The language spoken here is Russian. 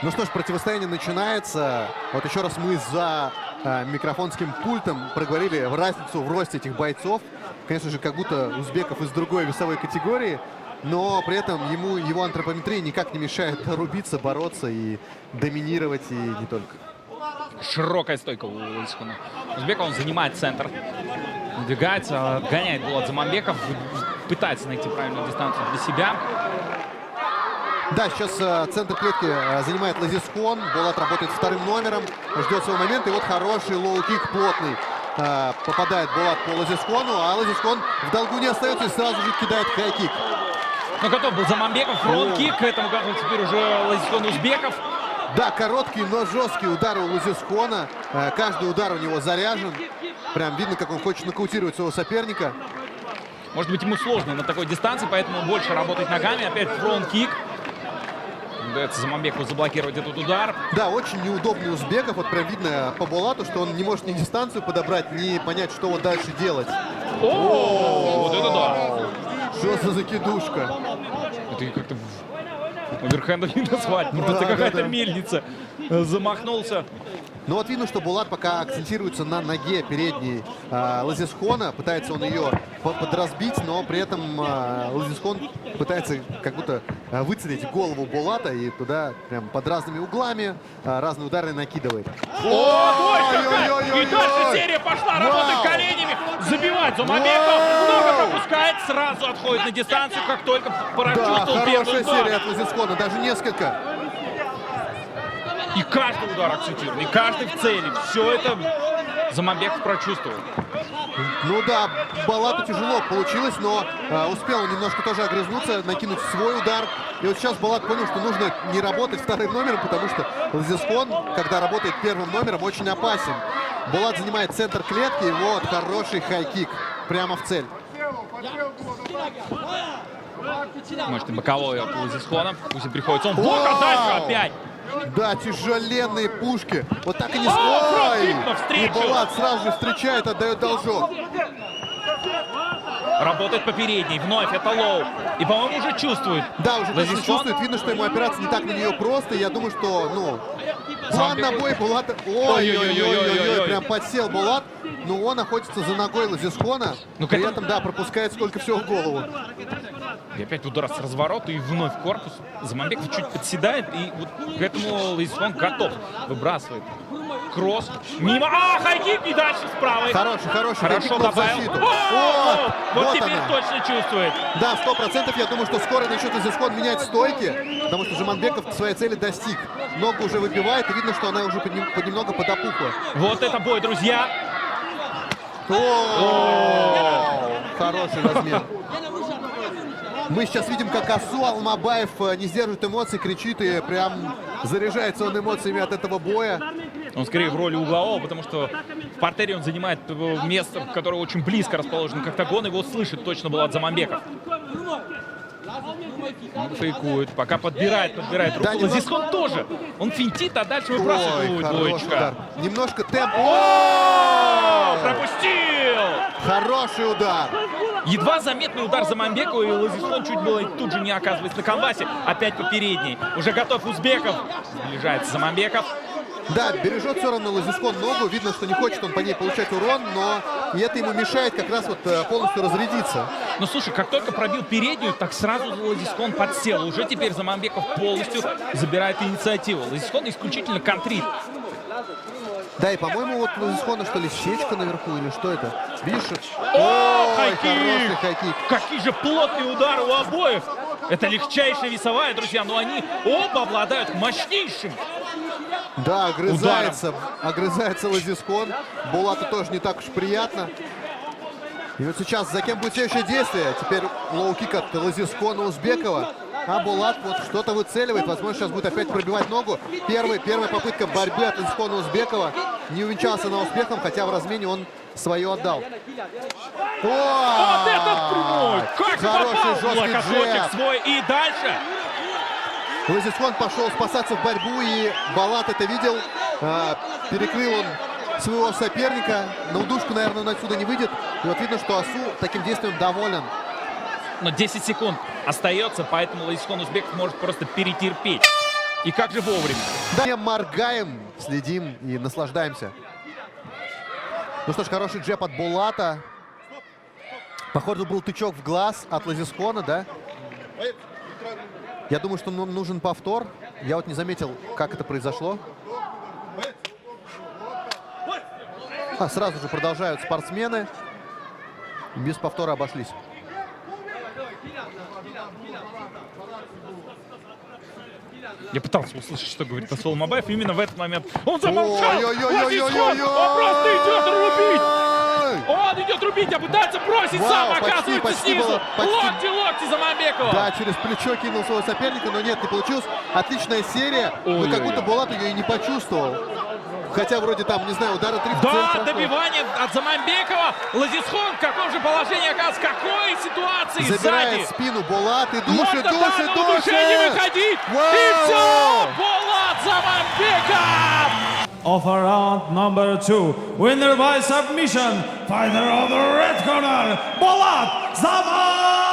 Ну что ж, противостояние начинается. Вот еще раз мы за микрофонским пультом проговорили разницу в росте этих бойцов. Конечно же, как будто узбеков из другой весовой категории, но при этом ему его антропометрия никак не мешает рубиться, бороться и доминировать, и не только. Широкая стойка у Лазизхона Узбека. Он занимает центр. Надвигается, гоняет Булат Заманбеков. Пытается найти правильную дистанцию для себя. Да, сейчас центр клетки занимает Лазизхон. Булат работает вторым номером, ждет своего момента. И вот хороший лоу-кик плотный. Попадает Булат по Лазизхону, а Лазизхон в долгу не остается и сразу же кидает хай-кик. Но готов был Заманбеков. Фронт-кик. К этому готов теперь уже Лазизхон Узбеков. Да, короткие, но жесткие удары у Лазизхона. Каждый удар у него заряжен. Прям видно, как он хочет нокаутировать своего соперника. Может быть, ему сложно на такой дистанции, поэтому больше работать ногами. Опять фронт-кик. Удается Заманбекову заблокировать этот удар. Да, очень неудобный узбеков. Вот прям видно по Булату, что он не может ни дистанцию подобрать, ни понять, что вот дальше делать. О, вот это да! Что за закидушка? Это как-то оверхендом не назвать. Это какая-то мельница. Замахнулся. Ну вот видно, что Булат пока акцентируется на ноге передней Лазизхона. Пытается он ее подразбить, но при этом Лазизхон пытается как будто выцелить голову Булата и туда прям под разными углами разные удары накидывает. О, двойка! И дальше серия пошла. Работает коленями. Забивать Заманбеков. Много пропускает. Сразу отходит на дистанцию, как только Да, прочувствовал первый хорошая удар. серия от Лазизхона, даже несколько. И каждый удар акцентирован, и каждый в цели. Все это Заманбеков прочувствовал. Ну да, Булату тяжело получилось, но успел он немножко тоже огрызнуться, накинуть свой удар. И вот сейчас Булат понял, что нужно не работать вторым номером, потому что Лазизхон, когда работает первым номером, очень опасен. Булат занимает центр клетки, и вот хороший хай-кик прямо в цель. Может, и боковой от Лазизхона. Пусть и приходится. Он блок, а дальше опять. Да, тяжеленные пушки. Вот так и не фронт-кик И навстречу. Булат сразу же встречает, отдает должок. Работает по передней. Вновь это лоу. И, по-моему, уже чувствует. Да, уже точно Лазизхон. чувствует. Видно, что ему опираться не так на нее просто. Я думаю, что, ну, план на бой Булата... Ой-ой-ой, прям подсел Булат. Но он охотится за ногой Лазизхона. Ну, При как- этом, да, пропускает сколько всего в голову. И опять удар с разворота, и вновь корпус. Заманбеков чуть подседает, и вот к этому Лазизхон готов. Выбрасывает. Кросс. Мимо. А, хайкик, и дальше с правой. Хороший Хорошо хай-кик под добавил. защиту. О, вот теперь она. точно чувствует. Да, 100%. Я думаю, что скоро начнет Лазизхон менять стойки, потому что Заманбеков своей цели достиг. Ногу уже выбивает, и видно, что она уже немного подопухла. Вот это бой, друзья. Хороший размер. Мы сейчас видим, как Асу Алмабаев не сдерживает эмоций, кричит и прям заряжается он эмоциями от этого боя. Он скорее в роли углового, потому что в партере он занимает место, которое очень близко расположено к октагону. Его слышит точно Булат Заманбеков. Он фейкует, пока подбирает руку. Да, Лазизхон тоже. Он финтит, а дальше выбрасывает. Ой, Ой, хороший двоечка. удар. Немножко темп. Пропустил! Хороший удар. Едва заметный удар Заманбекова, и Лазизхон чуть было тут же не оказывается на канвасе. Опять по передней. Уже готов Узбеков. Сближается Заманбеков. Да, бережет все равно Лазизхон ногу. Видно, что не хочет он по ней получать урон, но и это ему мешает как раз вот полностью разрядиться. Ну, слушай, как только пробил переднюю, так сразу Лазизхон подсел. Уже теперь Заманбеков полностью забирает инициативу. Лазизхон исключительно контрит. Да, и, по-моему, вот у Лазизхона, что ли, щечка наверху или что это? Видишь? О, Ой, хайкик! хороший хайкик. Какие же плотные удары у обоих! Это легчайшая весовая, друзья, но они оба обладают мощнейшим. Да, огрызается Лазизхон. Булату тоже не так уж приятно. И вот сейчас за кем будет следующее действие? Теперь лоу-кик от Лазизхона Узбекова. А Булат вот что-то выцеливает. Возможно, сейчас будет опять пробивать ногу. Первая попытка борьбы от Лазизхона Узбекова. Не увенчался она успехом, хотя в размене он свое отдал. Вот этот прямой! Как хороший попал жесткий локоточек джеб. свой, и дальше. Лазизхон пошел спасаться в борьбу, и Булат это видел. Перекрыл он своего соперника. На удушку, наверное, он отсюда не выйдет. И вот видно, что Асу таким действием доволен. Но 10 секунд. остается, поэтому Лазизхон Узбеков может просто перетерпеть. И как же вовремя. Да, не моргаем, следим и наслаждаемся. Ну что ж, хороший джеб от Булата. Походу, был тычок в глаз от Лазизхона, да? Я думаю, что нужен повтор. Я вот не заметил, как это произошло. Сразу же продолжают спортсмены. Без повтора обошлись. Я пытался услышать, что говорит Асул Мабаев. Именно в этот момент он замолчал. Ой-ой-ой-ой-ой-ой-ой! Он просто идет рубить. Он идет рубить, а пытается бросить сам, оказывается, почти снизу. было, почти. Локти Замамбекова. Да, через плечо кинул своего соперника, но нет, не получилось. Отличная серия, но как будто Булат ее и не почувствовал. Хотя вроде там, не знаю, удара 3 в цель Да, прошло. добивание от Замамбекова. Лазизхон в каком же положении оказывается? В какой ситуации Забирает сзади? спину Булат и Можно душит, да, душит, но душит! уже не выходить. Вау! И все! Булат Замамбеков! Of round number 2, winner by submission, fighter of the red corner, Булат Замамбеков!